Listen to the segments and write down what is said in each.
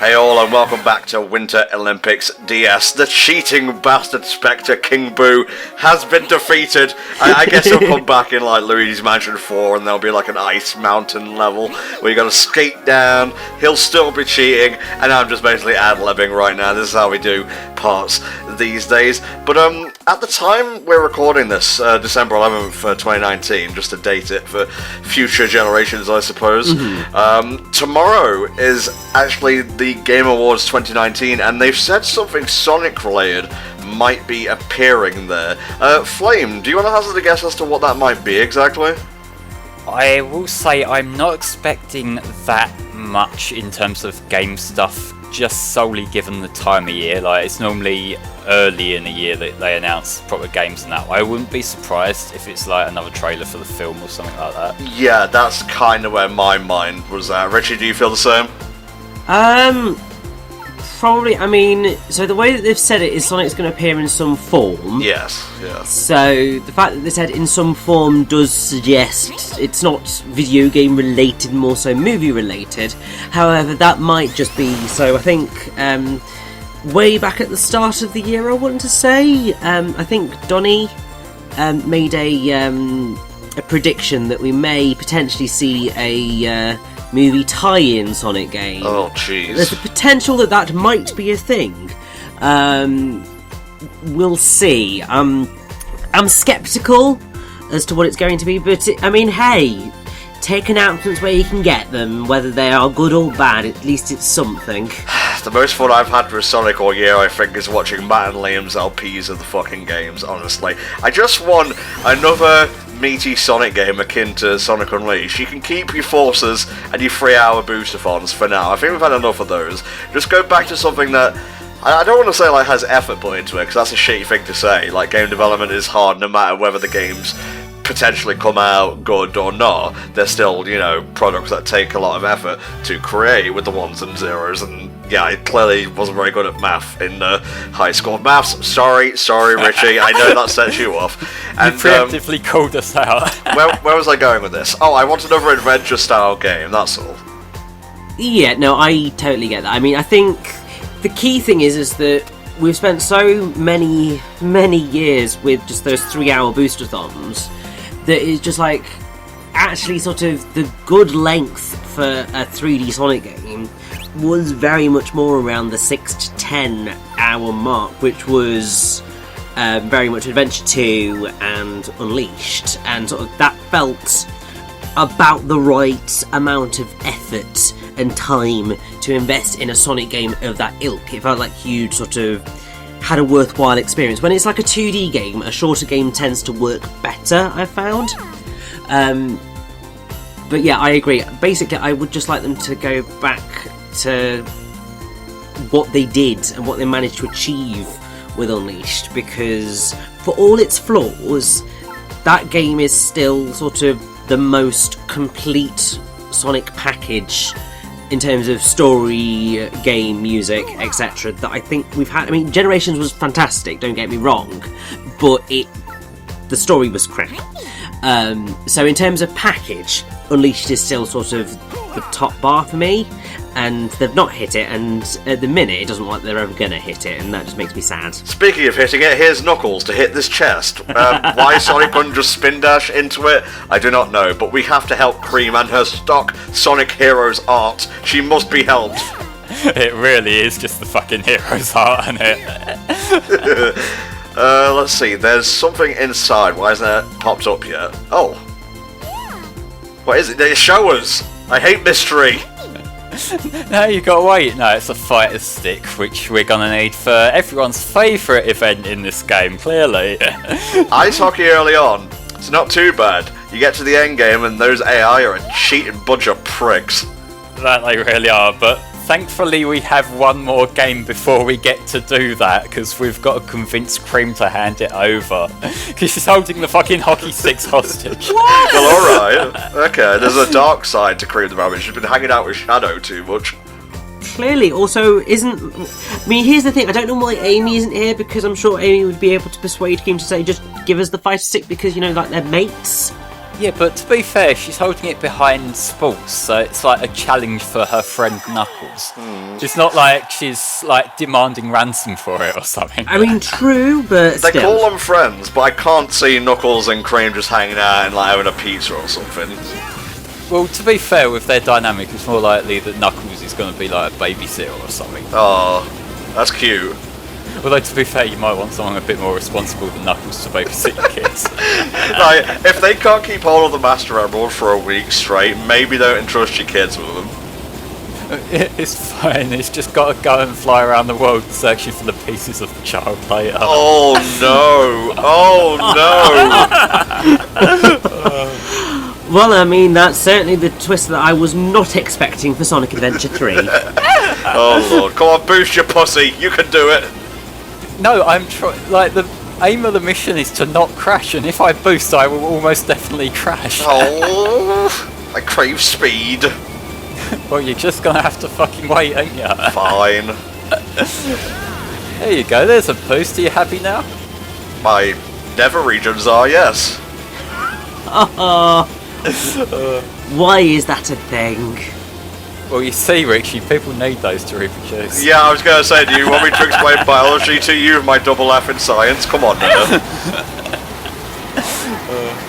Hey all, and welcome back to Winter Olympics DS. The cheating bastard Spectre King Boo has been defeated. I guess he'll come back in like Luigi's Mansion 4 and there'll be like an ice mountain level where you gotta skate down. He'll still be cheating, and I'm just basically ad-libbing right now. This is how we do parts these days. But at the time we're recording this, December 11th, 2019, just to date it for future generations, I suppose. Tomorrow is actually the Game Awards 2019, and they've said something Sonic related might be appearing there. Flame, do you want to hazard a guess as to what that might be exactly? I will say I'm not expecting that much in terms of game stuff, just solely given the time of year. Like, it's normally early in the year that they announce proper games and that. I wouldn't be surprised if it's like another trailer for the film or something like that. Yeah, that's kind of where my mind was at. Richie, do you feel the same? Probably, I mean, so the way that they've said it is Sonic's going to appear in some form. Yes. So the fact that they said in some form does suggest it's not video game related, more so movie related. However, that might just be, so I think way back at the start of the year, I want to say, I think Donnie made a prediction that we may potentially see a movie tie-in Sonic game. Oh, jeez. There's the potential that might be a thing. We'll see. I'm sceptical as to what it's going to be, but I mean, hey, take announcements where you can get them, whether they are good or bad. At least it's something. The most fun I've had with Sonic all year, I think, is watching Matt and Liam's LPs of the fucking games, honestly. I just want another meaty Sonic game akin to Sonic Unleashed. You can keep your forces and your 3-hour booster-thons for now. I think we've had enough of those. Just go back to something that, I don't want to say like has effort put into it, because that's a shitty thing to say. Like, game development is hard no matter whether the games potentially come out good or not. They're still, you know, products that take a lot of effort to create with the ones and zeros, and yeah, I clearly wasn't very good at math in high school. Maths, sorry, Richie, I know that sets you off. And, you preemptively called us out. where was I going with this? Oh, I want another adventure-style game, that's all. Yeah, no, I totally get that. I mean, I think the key thing is that we've spent so many years with just those 3-hour booster-thons that it's just like, actually sort of the good length for a 3D Sonic game was very much more around the 6 to 10 hour mark, which was very much Adventure 2 and Unleashed, and sort of that felt about the right amount of effort and time to invest in a Sonic game of that ilk. It felt like you'd sort of had a worthwhile experience. When it's like a 2D game, a shorter game tends to work better, I've found. But yeah, I agree. Basically, I would just like them to go back to what they did and what they managed to achieve with Unleashed, because for all its flaws, that game is still sort of the most complete Sonic package in terms of story, game, music, etc. that I think we've had. I mean, Generations was fantastic, don't get me wrong, but the story was crap. So in terms of package, Unleashed is still sort of the top bar for me, and they've not hit it, and at the minute it doesn't look like they're ever going to hit it, and that just makes me sad. Speaking of hitting it, here's Knuckles to hit this chest. Why Sonic couldn't just spin dash into it, I do not know, but we have to help Cream and her stock Sonic Heroes art. She must be helped. It really is just the fucking hero's art, isn't it? Let's see, there's something inside. Why hasn't it popped up yet? Oh. What is it? They show us! I hate mystery! No, you gotta wait. No, it's a fighter stick, which we're gonna need for everyone's favourite event in this game, clearly. Ice hockey early on. It's not too bad. You get to the end game and those AI are a cheating bunch of pricks. That they really are, but thankfully we have one more game before we get to do that, because we've got to convince Cream to hand it over, because she's holding the fucking hockey sticks hostage. Well, alright. Okay, there's a dark side to Cream the Rabbit. She's been hanging out with Shadow too much. Clearly, also isn't... I mean, here's the thing, I don't know why Amy isn't here, because I'm sure Amy would be able to persuade Cream to say, just give us the fighter stick, because, you know, like, they're mates. Yeah, but to be fair, she's holding it behind sports, so it's like a challenge for her friend Knuckles. It's not like she's like demanding ransom for it or something. I mean, true, but They still. call them friends, but I can't see Knuckles and Cream just hanging out and like having a pizza or something. Well, to be fair, with their dynamic, it's more likely that Knuckles is going to be like a babysitter or something. Oh, that's cute. Although, to be fair, you might want someone a bit more responsible than Knuckles to babysit your kids. Like, if they can't keep hold of the Master Emerald for a week straight, maybe don't entrust your kids with them. It's fine, it's just got to go and fly around the world searching for the pieces of the child later. Oh no! Oh no! Well, I mean, that's certainly the twist that I was not expecting for Sonic Adventure 3. Oh lord, come on, boost your pussy, you can do it! No, I'm like, the aim of the mission is to not crash, and if I boost, I will almost definitely crash. Oh, I crave speed. Well, you're just gonna have to fucking wait, ain't ya? Fine. There you go, there's a boost. Are you happy now? My nether regions are, yes. Why is that a thing? Well, you see, Richie, people need those to reproduce. Yeah, I was gonna say, do you want me to explain biology to you, my double F in science? Come on now.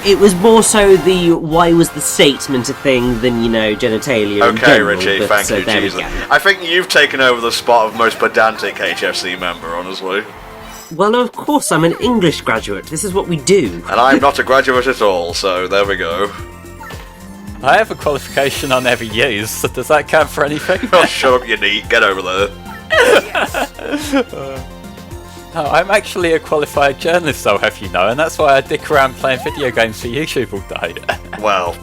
It was more so the why was the statement a thing than, you know, genitalia in Okay, general, Richie, but, thank you, there we Jesus. go. I think you've taken over the spot of most pedantic HFC member, honestly. Well, of course, I'm an English graduate. This is what we do. And I'm not a graduate at all, so there we go. I have a qualification I never use, so does that count for anything? Oh, shut up, you neat. Get over there. No, I'm actually a qualified journalist, I'll have you know, and that's why I dick around playing video games for YouTube all day. Well,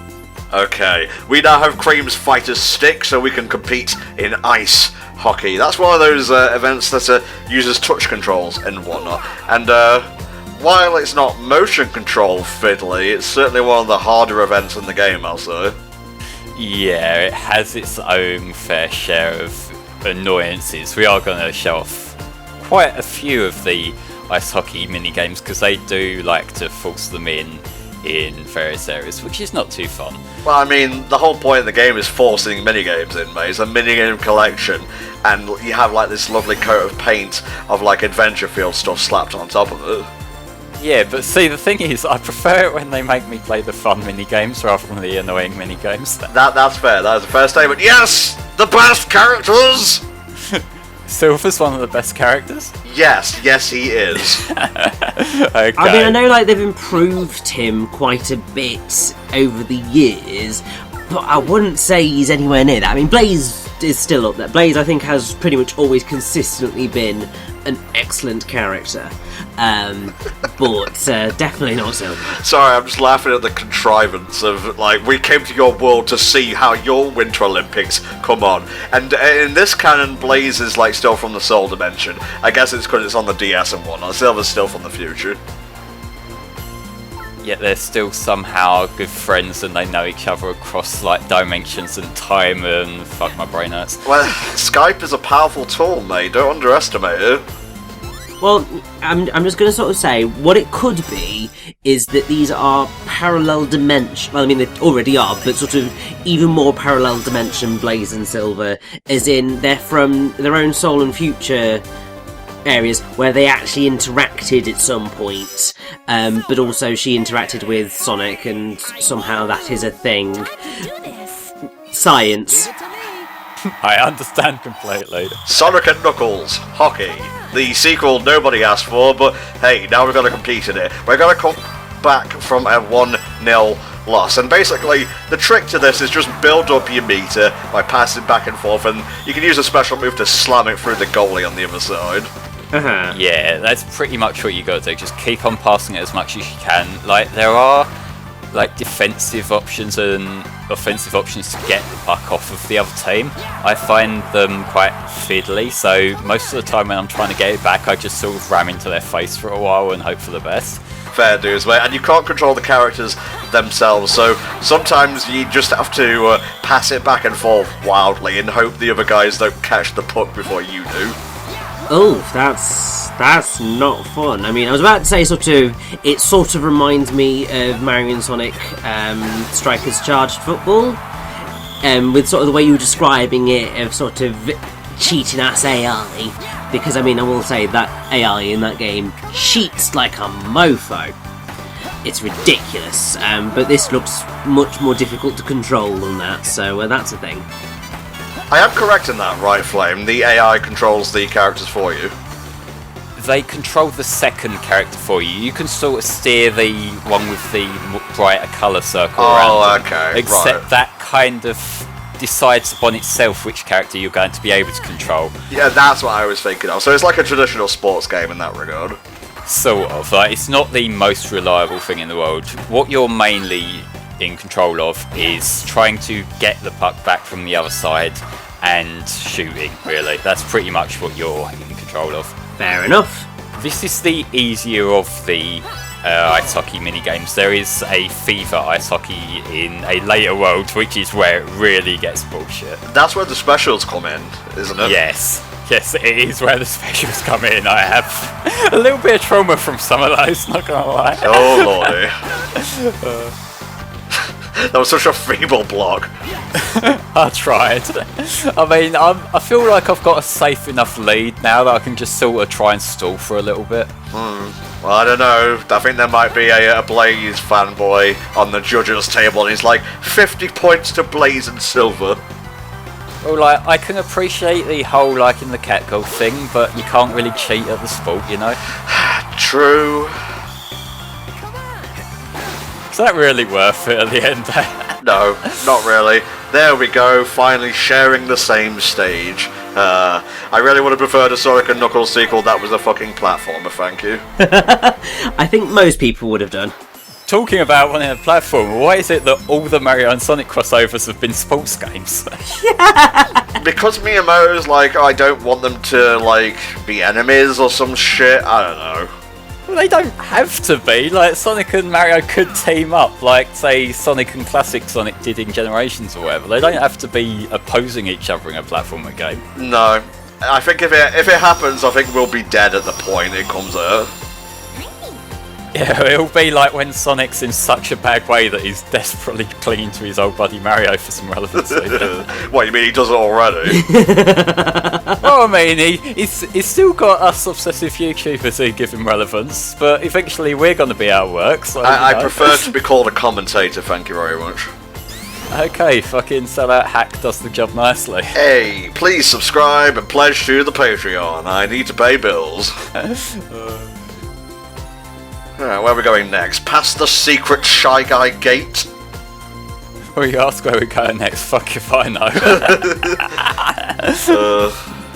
okay. We now have Cream's fighter's stick, so we can compete in ice hockey. That's one of those events that uses touch controls and whatnot. And while it's not motion control fiddly, it's certainly one of the harder events in the game, I'll say. Yeah, it has its own fair share of annoyances. We are going to show off quite a few of the ice hockey mini-games because they do like to force them in various areas, which is not too fun. Well, I mean, the whole point of the game is forcing minigames in, mate. It's a minigame collection, and you have like this lovely coat of paint of like Adventure Field stuff slapped on top of it. Yeah, but see, the thing is, I prefer it when they make me play the fun mini-games rather than the annoying mini-games. That's fair. That is a fair statement. Yes, the best characters. Silver's one of the best characters. Yes, he is. Okay. I mean, I know like they've improved him quite a bit over the years, but I wouldn't say he's anywhere near that. I mean, Blaze is still up there. Blaze, I think, has pretty much always consistently been an excellent character, but definitely not Silver. Sorry, I'm just laughing at the contrivance of, like, we came to your world to see how your Winter Olympics come on. And in this canon, Blaze is, like, still from the Soul Dimension. I guess it's because it's on the DS and whatnot. Silver's still from the future. Yet they're still somehow good friends and they know each other across, like, dimensions and time and... fuck, my brain hurts. Well, Skype is a powerful tool, mate. Don't underestimate it. Well, I'm just going to sort of say, what it could be is that these are parallel dimension. Well, I mean, they already are, but sort of even more parallel dimension Blaze and Silver, as in they're from their own Soul and Future areas where they actually interacted at some point, but also she interacted with Sonic, and somehow that is a thing. Science. I understand completely. Sonic and Knuckles, hockey. The sequel nobody asked for, but hey, now we're going to compete in it. We're going to come back from a 1-0 loss, and basically the trick to this is just build up your meter by passing back and forth, and you can use a special move to slam it through the goalie on the other side. Uh-huh. Yeah, that's pretty much what you gotta do. Just keep on passing it as much as you can. Like, there are like defensive options and offensive options to get the puck off of the other team. I find them quite fiddly, so most of the time when I'm trying to get it back, I just sort of ram into their face for a while and hope for the best. Fair dues, mate. And you can't control the characters themselves, so sometimes you just have to pass it back and forth wildly and hope the other guys don't catch the puck before you do. Oh, that's That's not fun. I mean, I was about to say it sort of reminds me of Mario and Sonic Strikers Charged Football, with sort of the way you were describing it, of sort of cheating ass AI, because I mean, I will say that AI in that game cheats like a mofo. It's ridiculous, but this looks much more difficult to control than that, so that's a thing. I am correct in that, right, Flame? The AI controls the characters for you. They control the second character for you. You can sort of steer the one with the brighter colour circle around. Okay, except right. that kind of decides upon itself which character you're going to be able to control. Yeah, that's what I was thinking of. So it's like a traditional sports game in that regard. Sort of. Like, it's not the most reliable thing in the world. What you're mainly in control of is trying to get the puck back from the other side and shooting, really. That's pretty much what you're in control of. Fair enough. This is the easier of the ice hockey minigames. There is a FIFA ice hockey in a later world, which is where it really gets bullshit. That's where the specials come in, isn't it? Yes, it is where the specials come in. I have a little bit of trauma from some of those, not gonna lie. Oh lordy. That was such a feeble block. I tried. I mean, I feel like I've got a safe enough lead now that I can just sort of try and stall for a little bit. Well, I don't know. I think there might be a Blaze fanboy on the judges' table, and he's like, 50 points to Blaze and Silver. Well, like, I can appreciate the whole liking the catcall thing, but you can't really cheat at the sport, you know? True. Is that really worth it at the end? No, not really. There we go, finally sharing the same stage. I really would have preferred a Sonic and Knuckles sequel that was a fucking platformer, thank you. I think most people would have done. Talking about wanting a platform, why is it that all the Mario and Sonic crossovers have been sports games? Because Miyamoto's like, I don't want them to, like, be enemies or some shit, I don't know. Well, they don't have to be. Like, Sonic and Mario could team up, like, say, Sonic and Classic Sonic did in Generations or whatever. They don't have to be opposing each other in a platformer game. No. I think if it happens, I think we'll be dead at the point it comes out. Yeah, it'll be like when Sonic's in such a bad way that he's desperately clinging to his old buddy Mario for some relevancy. What, you mean he does it already? Well, I mean, he's still got us obsessive YouTubers who give him relevance, but eventually we're going to be out of work, so... I prefer to be called a commentator, thank you very much. Okay, fucking sellout hack does the job nicely. Hey, please subscribe and pledge to the Patreon. I need to pay bills. Where are we going next? Past the secret Shy Guy gate? Well, you ask where we're going next, fuck if I know.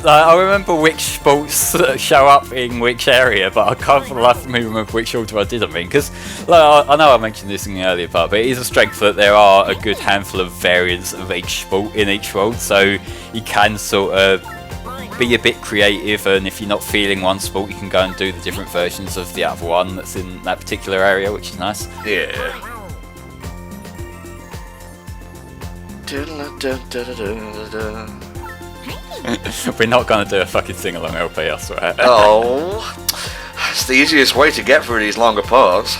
I remember which sports show up in which area, but I can't for the life of me remember which order I did them in, because I know I mentioned this in the earlier part, but it is a strength that there are a good handful of variants of each sport in each world, so you can sort of be a bit creative, and if you're not feeling one sport, you can go and do the different versions of the other one that's in that particular area, which is nice. Yeah. We're not going to do a fucking sing-along LP, I swear. Oh, it's the easiest way to get through these longer parts.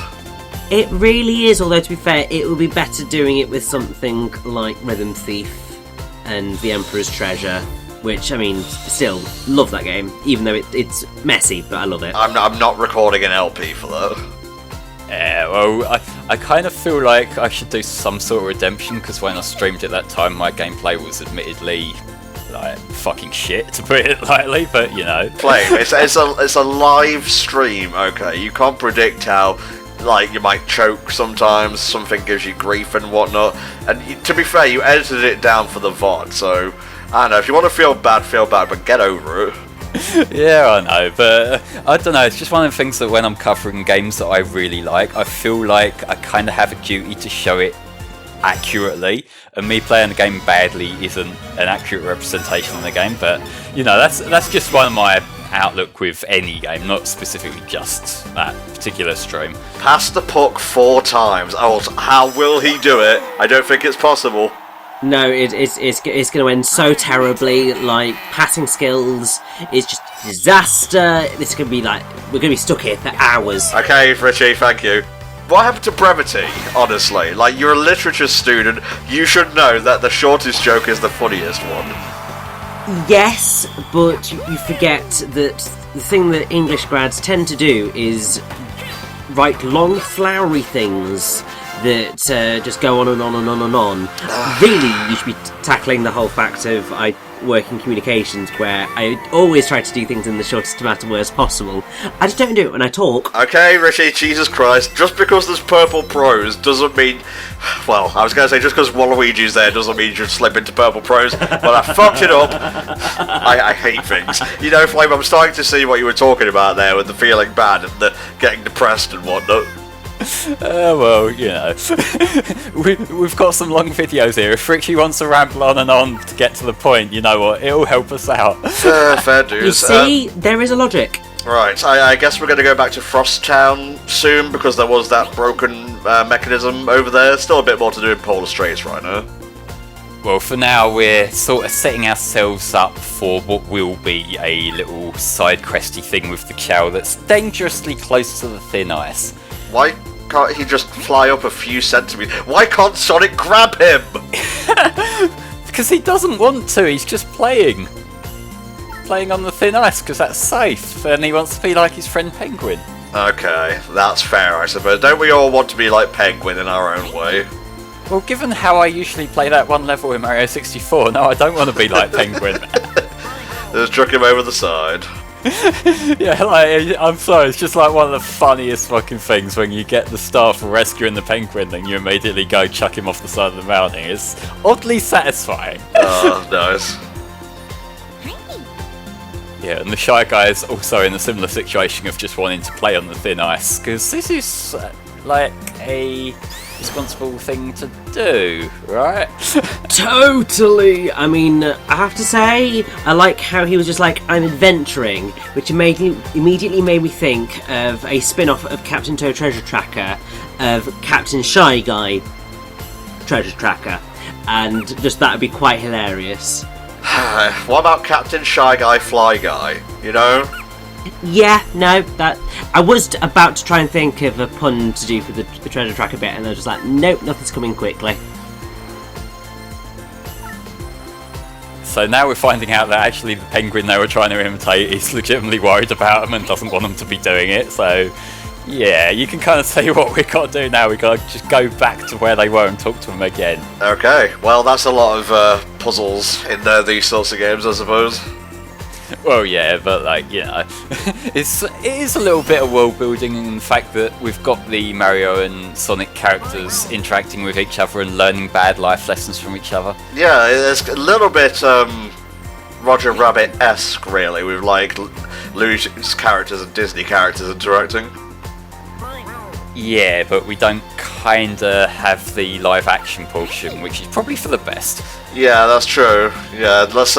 It really is, although to be fair, it would be better doing it with something like Rhythm Thief and The Emperor's Treasure, which, I mean, still, love that game, even though it's messy, but I love it. I'm not recording an LP for that. Yeah, well, I kind of feel like I should do some sort of redemption, because when I streamed at that time, my gameplay was admittedly, like, fucking shit, to put it lightly, but, you know. Flame, it's a live stream, okay? You can't predict how, like, you might choke sometimes, something gives you grief and whatnot, and to be fair, you edited it down for the VOD, so... I don't know, if you want to feel bad, but get over it. Yeah, I know, but I don't know, it's just one of the things that when I'm covering games that I really like, I feel like I kind of have a duty to show it accurately, and me playing the game badly isn't an accurate representation of the game, but, you know, that's just one of my outlook with any game, not specifically just that particular stream. Pass the puck 4 times. Oh, how will he do it? I don't think it's possible. No, it's going to end so terribly. Like, passing skills is just disaster. This is going to be like, we're going to be stuck here for hours. Okay, Richie, thank you. What happened to brevity, honestly? Like, you're a literature student, you should know that the shortest joke is the funniest one. Yes, but you forget that the thing that English grads tend to do is write long, flowery things that just go on and on and on and on. Really, you should be tackling the whole fact of I work in communications, where I always try to do things in the shortest amount of words possible. I just don't do it when I talk. Okay, Richie, Jesus Christ, just because there's purple prose doesn't mean... Well, I was going to say just because Waluigi's there doesn't mean you should slip into purple prose, but I fucked it up. I hate things. You know, Flame, I'm starting to see what you were talking about there with the feeling bad and the getting depressed and whatnot. Well, you know, we've got some long videos here. If Richie wants to ramble on and on to get to the point, you know what, it'll help us out. Fair dues. You see, there is a logic. Right, I guess we're going to go back to Frost Town soon, because there was that broken mechanism over there. Still a bit more to do in Polar Straits right now. Well, for now, we're sort of setting ourselves up for what will be a little side questy thing with the cow that's dangerously close to the thin ice. Why can't he just fly up a few centimeters? Why can't Sonic grab him? Because he doesn't want to, he's just playing. Playing on the thin ice because that's safe, and he wants to be like his friend Penguin. Okay, that's fair, I suppose. Don't we all want to be like Penguin in our own way? Well, given how I usually play that one level in Mario 64, no, I don't want to be like Penguin. Just chuck him over the side. Yeah, like, I'm sorry, it's just like one of the funniest fucking things when you get the star for rescuing the penguin and you immediately go chuck him off the side of the mountain. It's oddly satisfying. Oh, nice. Yeah, and the Shy Guy is also in a similar situation of just wanting to play on the thin ice, because this is like a responsible thing to do, right? Totally! I mean, I have to say, I like how he was just like, I'm adventuring, which immediately made me think of a spin-off of Captain Toad Treasure Tracker, of Captain Shy Guy Treasure Tracker, and just that would be quite hilarious. What about Captain Shy Guy Fly Guy? You know? Yeah, no, that... I was about to try and think of a pun to do for the Treasure Tracker bit, and I was just like, nope, nothing's coming quickly. So now we're finding out that actually the penguin they were trying to imitate is legitimately worried about them and doesn't want them to be doing it, so... Yeah, you can kind of say what we got to do now. We got to just go back to where they were and talk to them again. Okay, well that's a lot of puzzles in these sorts of games, I suppose. Well, yeah, but like, you know, it is a little bit of world building in the fact that we've got the Mario and Sonic characters interacting with each other and learning bad life lessons from each other. Yeah, it's a little bit Roger Rabbit-esque, really, with like Luigi's characters and Disney characters interacting. Yeah, but we don't kinda have the live action portion, which is probably for the best. Yeah, that's true. Yeah, let's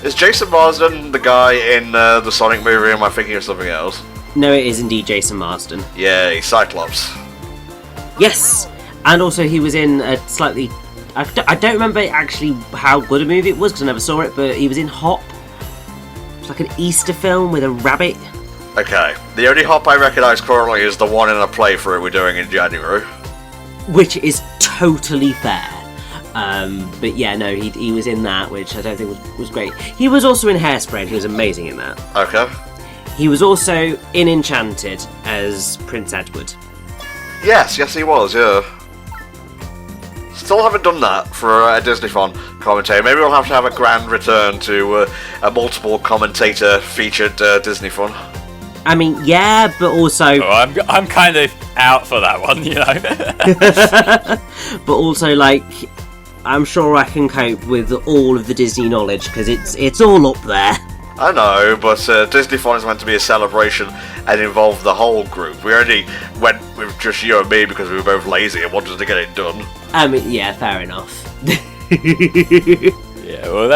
is Jason Marsden the guy in the Sonic movie, or am I thinking of something else? No, it is indeed Jason Marsden. Yeah, he's Cyclops. Yes! And also he was in a slightly... I don't remember actually how good a movie it was, because I never saw it, but he was in Hop. It's like an Easter film with a rabbit. Okay, the only Hop I recognise currently is the one in a playthrough we're doing in January. Which is totally fair. But yeah, no, he was in that, which I don't think was great. He was also in Hairspray, and he was amazing in that. Okay. He was also in Enchanted as Prince Edward. Yes, he was, yeah. Still haven't done that for a Disney-Fon commentator. Maybe we'll have to have a grand return to a multiple commentator featured Disney-Fon. I mean, yeah, but also... Oh, I'm kind of out for that one, you know. But also, like, I'm sure I can cope with all of the Disney knowledge, because it's all up there. I know, but Disney-Fon is meant to be a celebration and involve the whole group. We only went with just you and me because we were both lazy and wanted to get it done. I mean, yeah, fair enough. Yeah, well,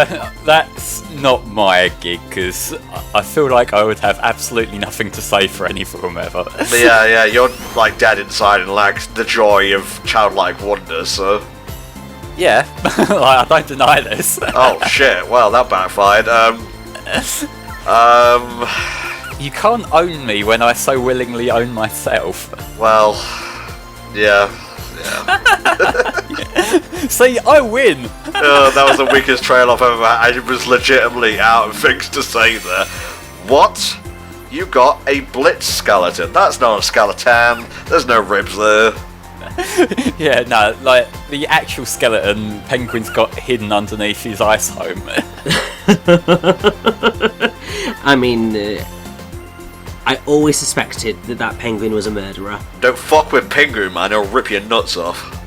that's not my gig, because I feel like I would have absolutely nothing to say for any film ever. But yeah, you're like dead inside and lack the joy of childlike wonder, so... Yeah, like, I don't deny this. Oh shit! Well, that backfired. You can't own me when I so willingly own myself. Well, yeah. See, I win! That was the weakest trail off I've ever had. I was legitimately out of things to say there. What? You got a blitz skeleton. That's not a skeleton. There's no ribs there. Yeah, no, like, the actual skeleton, Penguin's got hidden underneath his ice home. I mean, I always suspected that Penguin was a murderer. Don't fuck with Pingu, man. He'll rip your nuts off.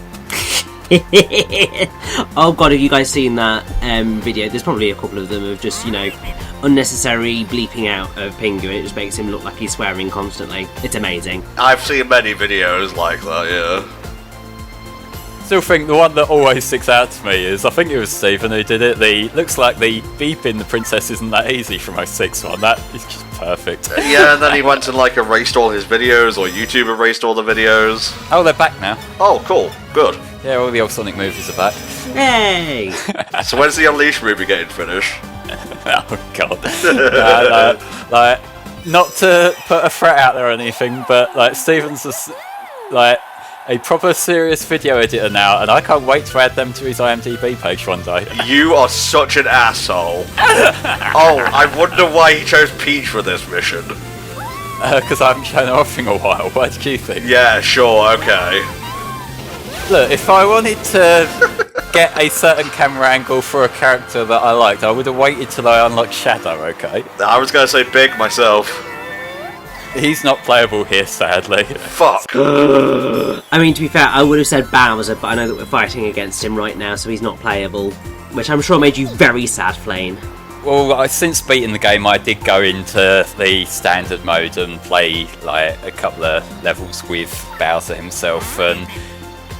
Oh god, have you guys seen that video? There's probably a couple of them of just, unnecessary bleeping out of Pingu, and it just makes him look like he's swearing constantly. It's amazing. I've seen many videos like that, yeah. Still think the one that always sticks out to me is, I think it was Stephen who did it, looks like the beeping the princess isn't that easy from 06 one. That is just perfect. Yeah, and then he went and erased all his videos, or YouTube erased all the videos. Oh, they're back now. Oh, cool. Good. Yeah, all the old Sonic movies are back. Hey! So when's the Unleashed movie getting finished? Oh god. Like, not to put a threat out there or anything, but Stephen's just a proper serious video editor now, and I can't wait to add them to his IMDb page one day. You are such an asshole. Oh, I wonder why he chose Peach for this mission. Because I haven't shown her off in a while. What did you think? Yeah, sure, okay. Look, if I wanted to get a certain camera angle for a character that I liked, I would have waited till I unlocked Shadow, okay? I was gonna say Big myself. He's not playable here, sadly. Fuck. I mean, to be fair, I would have said Bowser, but I know that we're fighting against him right now, so he's not playable. Which I'm sure made you very sad, Flane. Well, since beating the game, I did go into the standard mode and play a couple of levels with Bowser himself, and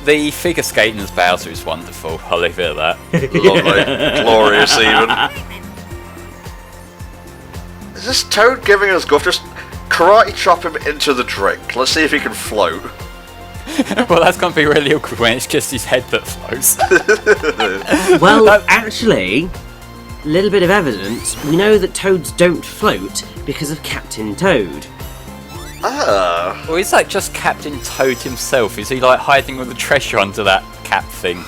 the figure skating as Bowser is wonderful. I'll leave it at that. Lovely. Glorious, even. Is this Toad giving us guff? Just karate chop him into the drink. Let's see if he can float. Well, that's going to be really awkward when it's just his head that floats. Well, actually, a little bit of evidence. We know that toads don't float because of Captain Toad. Ah. Or is that just Captain Toad himself? Is he hiding all the treasure under that cap thing?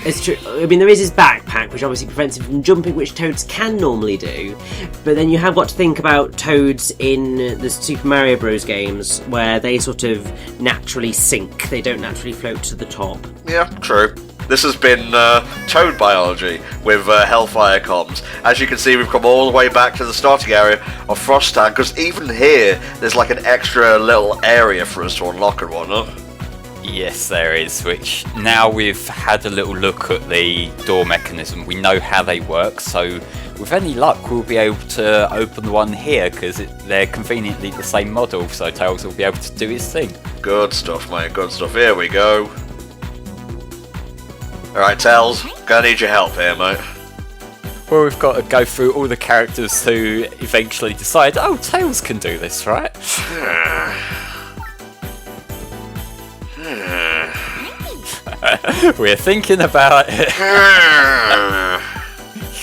It's true. I mean, there is his backpack, which obviously prevents him from jumping, which toads can normally do. But then you have got to think about toads in the Super Mario Bros. Games, where they sort of naturally sink. They don't naturally float to the top. Yeah, true. This has been Toad Biology with HellfireComms. As you can see, we've come all the way back to the starting area of Frostan, because even here, there's an extra little area for us to unlock and whatnot. Yes, there is, which now we've had a little look at the door mechanism, we know how they work, so with any luck we'll be able to open the one here, because they're conveniently the same model, so Tails will be able to do his thing. Good stuff, mate, good stuff. Here we go. Alright, Tails, gonna need your help here, mate. Well, we've got to go through all the characters to eventually decide, oh, Tails can do this, right? We're thinking about it.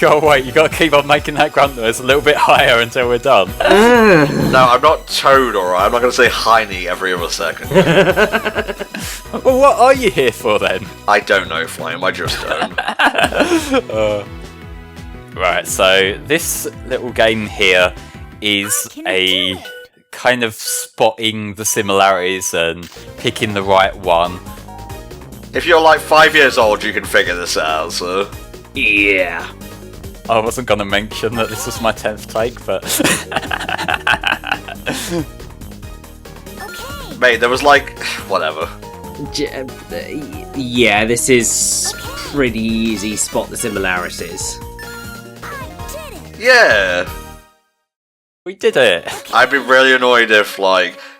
Oh wait, you got to keep on making that grunt noise a little bit higher until we're done. No, I'm not Toad, alright? I'm not going to say Heine every other second. Well, what are you here for then? I don't know, Flame, I just don't. Right, so this little game here is a kind of spotting the similarities and picking the right one. If you're 5 years old, you can figure this out, so... Yeah. I wasn't going to mention that this was my 10th take, but... Mate, there was whatever. Yeah, this is pretty easy. Spot the similarities. Yeah. We did it. I'd be really annoyed if,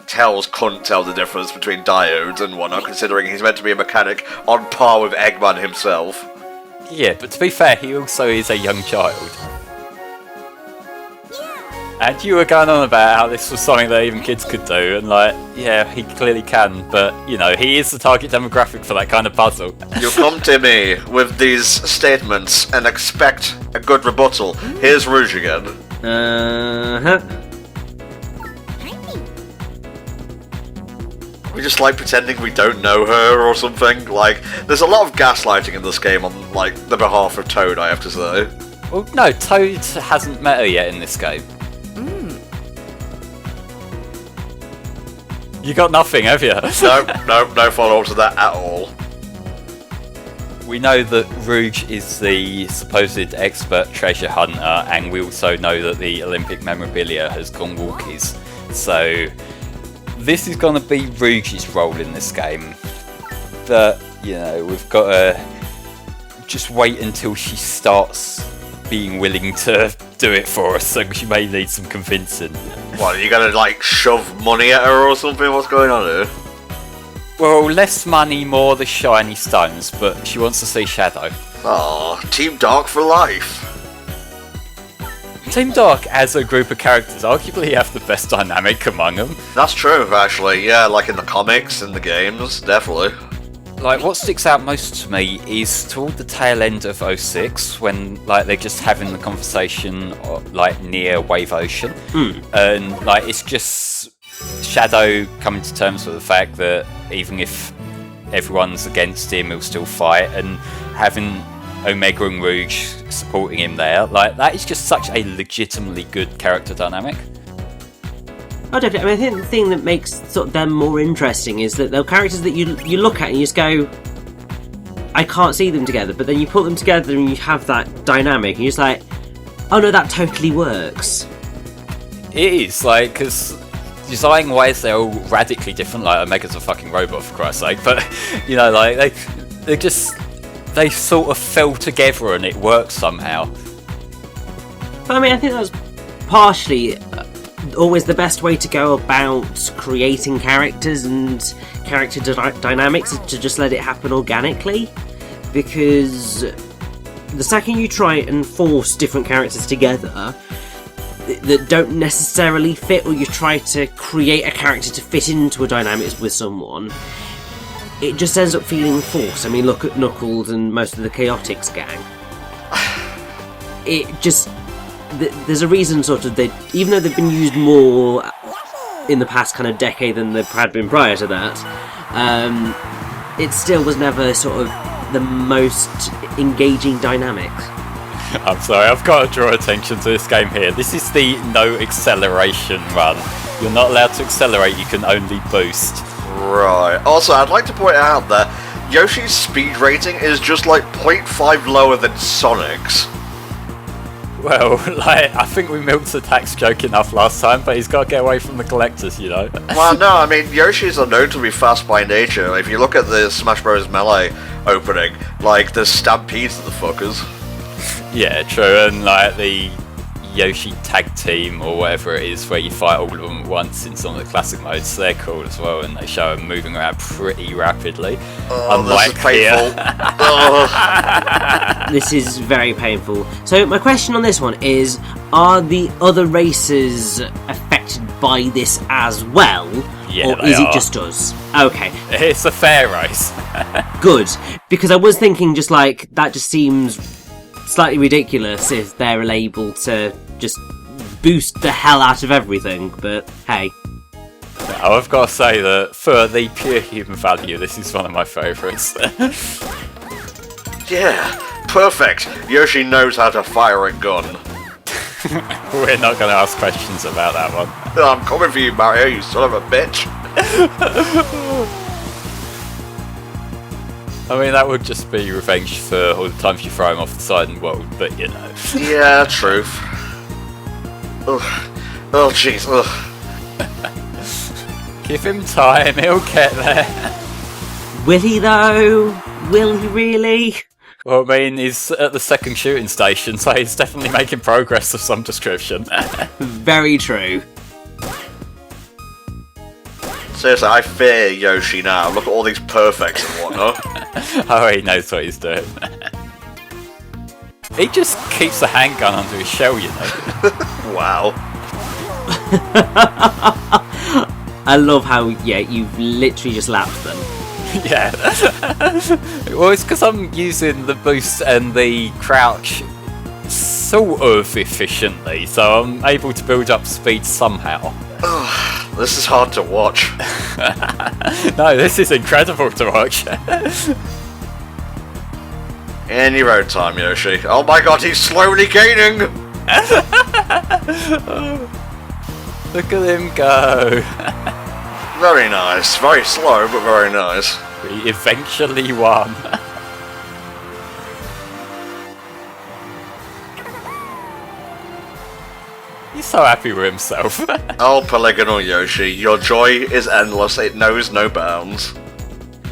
Tails couldn't tell the difference between diodes and whatnot, considering he's meant to be a mechanic on par with Eggman himself. Yeah, but to be fair, he also is a young child. And you were going on about how this was something that even kids could do, and like, yeah, he clearly can, but, you know, he is the target demographic for that kind of puzzle. You come to me with these statements and expect a good rebuttal. Here's Rouge again. We just like pretending we don't know her or something. Like, there's a lot of gaslighting in this game on, like, the behalf of Toad, I have to say. Well, no, Toad hasn't met her yet in this game. You got nothing, have you? No follow-up to that at all. We know that Rouge is the supposed expert treasure hunter, and we also know that the Olympic memorabilia has gone walkies. So, this is going to be Rouge's role in this game. But, you know, we've got to just wait until she starts being willing to do it for us, so she may need some convincing. What, are you gonna, like, shove money at her or something? What's going on here? Well, less money, more the shiny stones, but she wants to see Shadow. Aw, Team Dark for life. Team Dark, as a group of characters, arguably have the best dynamic among them. That's true, actually. Yeah, like in the comics and the games, definitely. Like, what sticks out most to me is toward the tail end of 06, when, like, they're just having the conversation, like, near Wave Ocean. And, like, it's just Shadow coming to terms with the fact that even if everyone's against him, he'll still fight, and having Omega and Rouge supporting him there, like, that is just such a legitimately good character dynamic. Oh, definitely. I mean, I think the thing that makes sort of them more interesting is that they're characters that you look at and you just go, I can't see them together, but then you put them together and you have that dynamic, and you're just like, oh no, that totally works. It is, like, because design-wise they're all radically different, like, Omega's a fucking robot, for Christ's sake, but, you know, like, they sort of fell together and it works somehow. But I mean, I think that was partially always the best way to go about creating characters and character dynamics, is to just let it happen organically, because the second you try and force different characters together that don't necessarily fit, or you try to create a character to fit into a dynamic with someone, it just ends up feeling forced. I mean, look at Knuckles and most of the Chaotix gang. It just... There's a reason, sort of, they, even though they've been used more in the past kind of decade than they had been prior to that, it still was never sort of the most engaging dynamic. I'm sorry, I've got to draw attention to this game here. This is the no acceleration run. You're not allowed to accelerate, you can only boost. Right. Also, I'd like to point out that Yoshi's speed rating is just like 0.5 lower than Sonic's. Well, like, I think we milked the tax joke enough last time, but he's got to get away from the collectors, you know. Well, no, I mean, Yoshi's are known to be fast by nature. If you look at the Smash Bros. Melee opening, like, there's stampedes of the fuckers. Yeah, true, and like the Yoshi tag team or whatever it is, where you fight all of them at once in some of the classic modes, they're cool as well, and they show them moving around pretty rapidly. Oh, unlike this is painful. This is very painful. So my question on this one is, are the other races affected by this as well? Yeah, or is it just us? Okay. It's a fair race. Good. Because I was thinking, just like, that just seems slightly ridiculous if they're able to just boost the hell out of everything, but hey. Now, I've got to say that for the pure human value, this is one of my favourites. Yeah, perfect. Yoshi knows how to fire a gun. We're not going to ask questions about that one. I'm coming for you, Mario, you son of a bitch. I mean, that would just be revenge for all the times you throw him off the side of the world, but you know. Yeah, truth. Ugh. Oh, jeez. Ugh. Give him time, he'll get there. Will he though? Will he really? Well, I mean, he's at the second shooting station, so he's definitely making progress of some description. Very true. Seriously, I fear Yoshi now. Look at all these perfects and whatnot. Oh, he knows what he's doing. He just keeps a handgun under his shell, you know. Wow. I love how, you've literally just lapped them. Yeah. Well, it's because I'm using the boost and the crouch sort of efficiently, so I'm able to build up speed somehow. This is hard to watch. No, this is incredible to watch. In your own time, Yoshi. Oh my god, he's slowly gaining! Look at him go. Very nice. Very slow, but very nice. We eventually won. He's so happy with himself. Oh, Polygonal Yoshi, your joy is endless, it knows no bounds.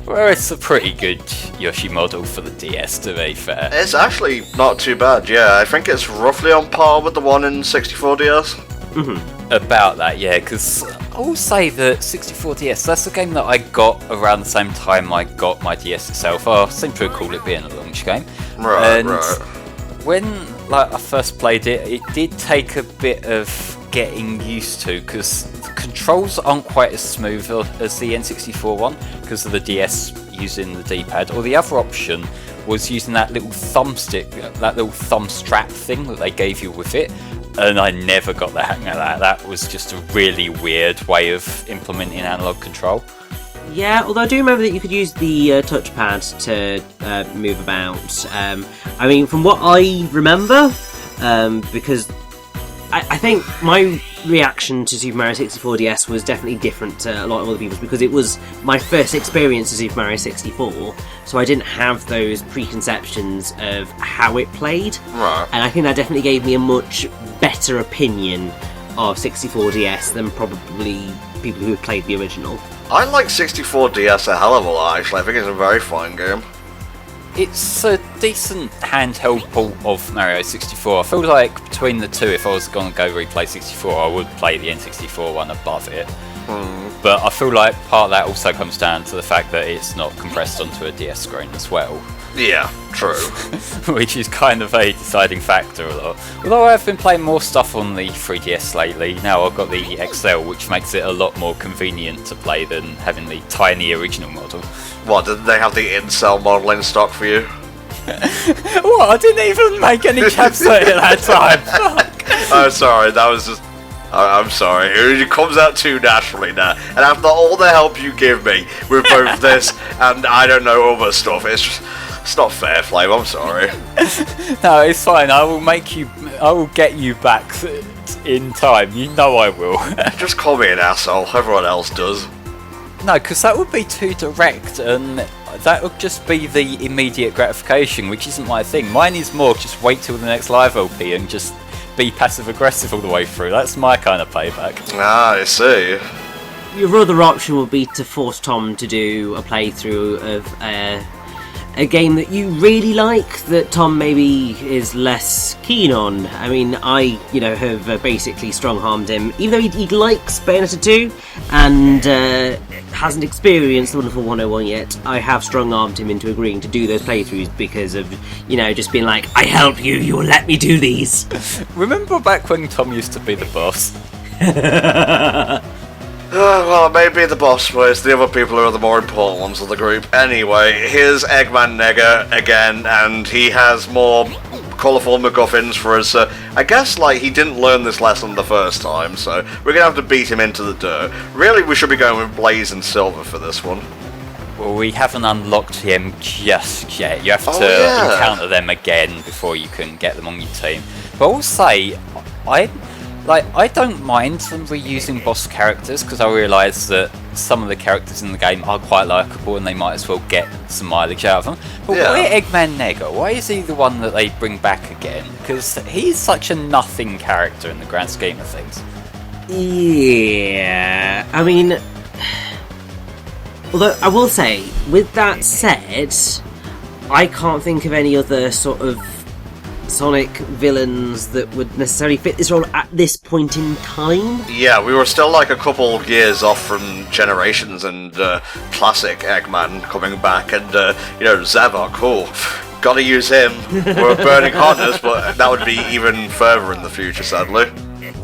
Well, it's a pretty good Yoshi model for the DS, to be fair. It's actually not too bad, yeah. I think it's roughly on par with the one in 64DS. Mm-hmm. About that, yeah, because I will say that 64DS, that's the game that I got around the same time I got my DS itself. I seem to recall it being a launch game. Right, and right. When I first played it, it did take a bit of getting used to, because the controls aren't quite as smooth as the N64 one, because of the DS using the D-pad, or the other option was using that little thumbstick, that little thumb strap thing that they gave you with it, and I never got the hang of that. That was just a really weird way of implementing analog control. Yeah, although I do remember that you could use the touchpad to move about. I mean, from what I remember, because I think my reaction to Super Mario 64 DS was definitely different to a lot of other people's, because it was my first experience of Super Mario 64, so I didn't have those preconceptions of how it played. Right. And I think that definitely gave me a much better opinion of 64 DS than probably people who had played the original. I like 64DS a hell of a lot, actually. I think it's a very fine game. It's a decent handheld port of Mario 64. I feel like between the two, if I was going to go replay 64, I would play the N64 one above it. But I feel like part of that also comes down to the fact that it's not compressed onto a DS screen as well. Yeah, true. Which is kind of a deciding factor a lot. Although I've been playing more stuff on the 3DS lately, now I've got the XL, which makes it a lot more convenient to play than having the tiny original model. What, did they have the in-cell model in stock for you? What? I didn't even make any capsule at that time. Fuck. Oh, sorry, that was just... I'm sorry, it comes out too naturally now. And after all the help you give me with both this and, I don't know, other stuff, it's just... It's not fair, Flame, I'm sorry. No, it's fine. I will get you back in time. You know I will. Just call me an asshole, everyone else does. No, because that would be too direct, and that would just be the immediate gratification, which isn't my thing. Mine is more just wait till the next live LP and just be passive-aggressive all the way through. That's my kind of payback. Ah, I see. Your other option would be to force Tom to do a playthrough of a game that you really like that Tom maybe is less keen on. I mean, I, have basically strong-armed him, even though he likes Bayonetta 2 and hasn't experienced the Wonderful 101 yet. I have strong-armed him into agreeing to do those playthroughs because of, just being like, I help you, you will let me do these. Remember back when Tom used to be the boss? Well, maybe the boss was the other people who are the more important ones of the group. Anyway, here's Eggman Nega again, and he has more colourful MacGuffins for us. I guess, he didn't learn this lesson the first time, so we're gonna have to beat him into the dirt. Really, we should be going with Blaze and Silver for this one. Well, we haven't unlocked him just yet. You have to encounter them again before you can get them on your team. But I'll say, I don't mind them reusing boss characters, because I realise that some of the characters in the game are quite likeable and they might as well get some mileage out of them. But why Eggman Nega? Why is he the one that they bring back again? Because he's such a nothing character in the grand scheme of things. Yeah, I mean... Although, I will say, with that said, I can't think of any other sort of Sonic villains that would necessarily fit this role at this point in time. Yeah, we were still a couple years off from Generations and classic Eggman coming back, and Zeva, cool. Gotta use him. We're burning hotness, but that would be even further in the future, sadly.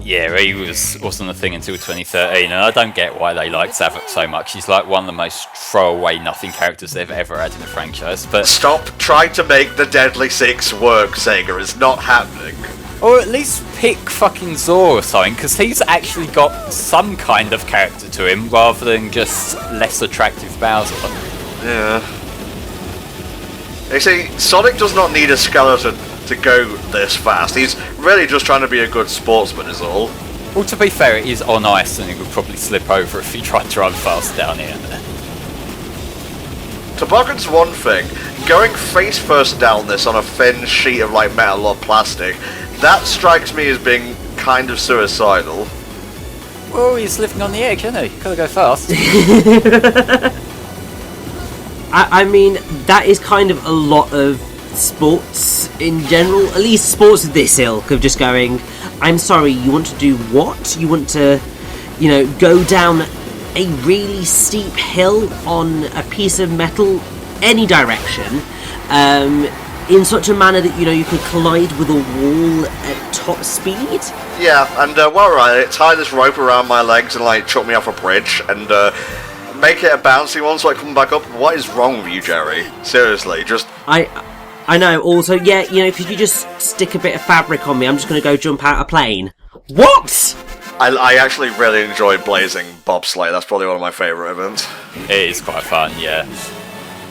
Yeah, he wasn't a thing until 2013, and I don't get why they like Zavok so much. He's like one of the most throwaway nothing characters they've ever had in the franchise. But Stop trying to make the Deadly Six work, Sega. It's not happening. or at least pick fucking Zor or something, because he's actually got some kind of character to him rather than just less attractive Bowser. Yeah. You see, Sonic does not need a skeleton to go this fast. He's really just trying to be a good sportsman is all. Well, to be fair, it is on ice and it would probably slip over if he tried to run fast down here. Toboggan's one thing. Going face first down this on a thin sheet of like metal or plastic, that strikes me as being kind of suicidal. Well, he's living on the edge, isn't he? Gotta go fast. I mean, that is kind of a lot of sports in general, at least sports of this ilk, of just going, I'm sorry, you want to do what? You want to, go down a really steep hill on a piece of metal, any direction, in such a manner that, you could collide with a wall at top speed? Yeah, and while we're at it, tie this rope around my legs and like chuck me off a bridge and make it a bouncy one so I come back up. What is wrong with you, Jerry? Seriously, just... I know, also, yeah, could you just stick a bit of fabric on me? I'm just going to go jump out a plane. What?! I actually really enjoy Blazing Bobsleigh. That's probably one of my favourite events. It is quite fun, yeah.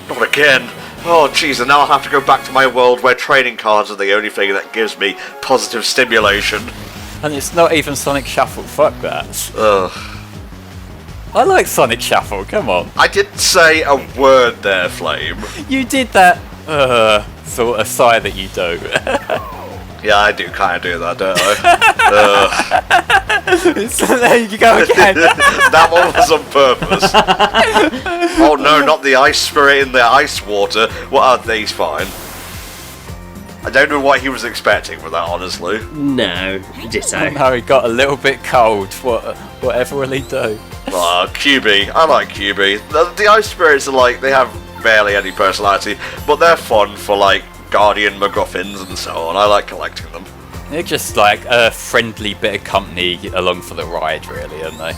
Not again. Oh, jeez, and now I'll have to go back to my world where trading cards are the only thing that gives me positive stimulation. And it's not even Sonic Shuffle, fuck that. Ugh. I like Sonic Shuffle, come on. I didn't say a word there, Flame. You did that, sort of sigh that you do. Yeah, I do kind of do that, don't I? So there you go again. That one was on purpose. Oh no, not the ice spirit in the ice water. What are these? Fine. I don't know what he was expecting with that, honestly. No, ditto. No, he got a little bit cold. Whatever will he do? QB. I like QB. The ice spirits are like, they have barely any personality, but they're fun for like Guardian MacGuffins and so on. I like collecting them. They're just like a friendly bit of company along for the ride, really, aren't they?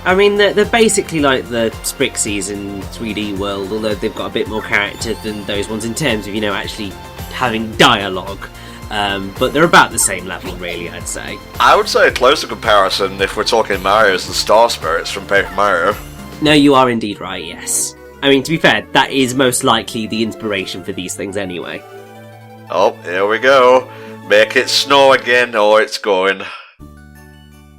I mean, they're basically like the Sprixies in 3D World, although they've got a bit more character than those ones in terms of, actually having dialogue. But they're about the same level, really, I'd say. I would say a closer comparison, if we're talking Mario, is the Star Spirits from Paper Mario. No, you are indeed right, yes. I mean, to be fair, that is most likely the inspiration for these things anyway. Oh, here we go. Make it snow again, or it's going.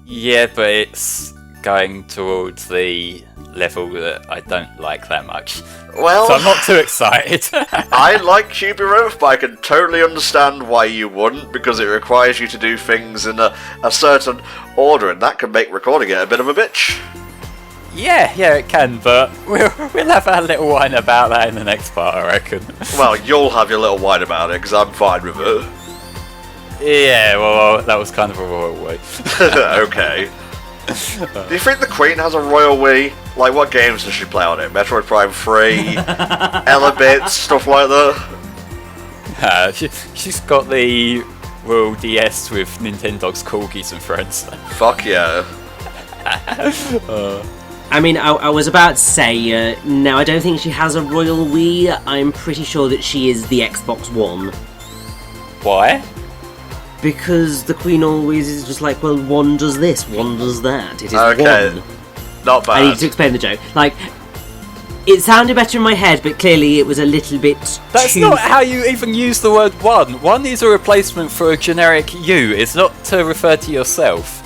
Yeah, but it's going towards the level that I don't like that much. Well, so I'm not too excited. I like QB Roof, but I can totally understand why you wouldn't, because it requires you to do things in a certain order, and that can make recording it a bit of a bitch. Yeah, it can, but we'll have our little whine about that in the next part, I reckon. Well, you'll have your little whine about it, because I'm fine with it. Yeah, well, that was kind of a royal way. Okay. Do you think the Queen has a royal Wii? Like, what games does she play on it? Metroid Prime 3, Elebits, stuff like that? She's got the Royal DS with Nintendo's Corgis and friends. Fuck yeah. I mean, I was about to say, no, I don't think she has a royal Wii. I'm pretty sure that she is the Xbox One. Why? Because the Queen always is just like, well, one does this, one does that. It is okay. one. Not bad. I need to explain the joke. Like, it sounded better in my head, but clearly it was a little bit That's too... not how you even use the word one. One is a replacement for a generic you. It's not to refer to yourself.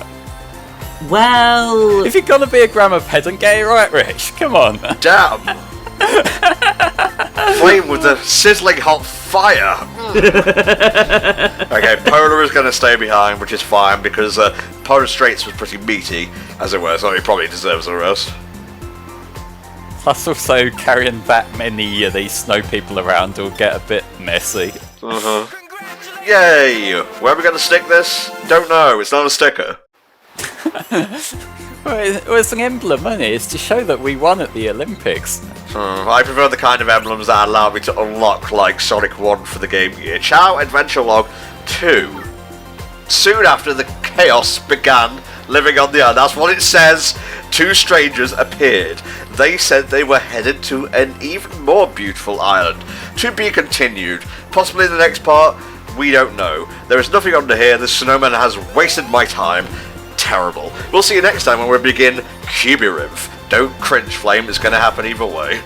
Well... If you're gonna be a grammar pedant, get it right, Rich. Come on. Damn. Flame with the sizzling hot fire. Okay, Polar is going to stay behind, which is fine, because Polar Straits was pretty meaty, as it were, so he probably deserves a rest. Plus also carrying that many of these snow people around will get a bit messy. Yay! Where are we going to stick this? Don't know, it's not a sticker. Well, it's an emblem, isn't it? It's to show that we won at the Olympics. I prefer the kind of emblems that allow me to unlock, like Sonic 1 for the Game Gear. Ciao Adventure Log 2. Soon after the chaos began living on the island, that's what it says, 2 strangers appeared. They said they were headed to an even more beautiful island. To be continued. Possibly the next part, we don't know. There is nothing under here. The snowman has wasted my time. Terrible. We'll see you next time when we begin Cubiriv. Don't cringe, Flame. It's going to happen either way.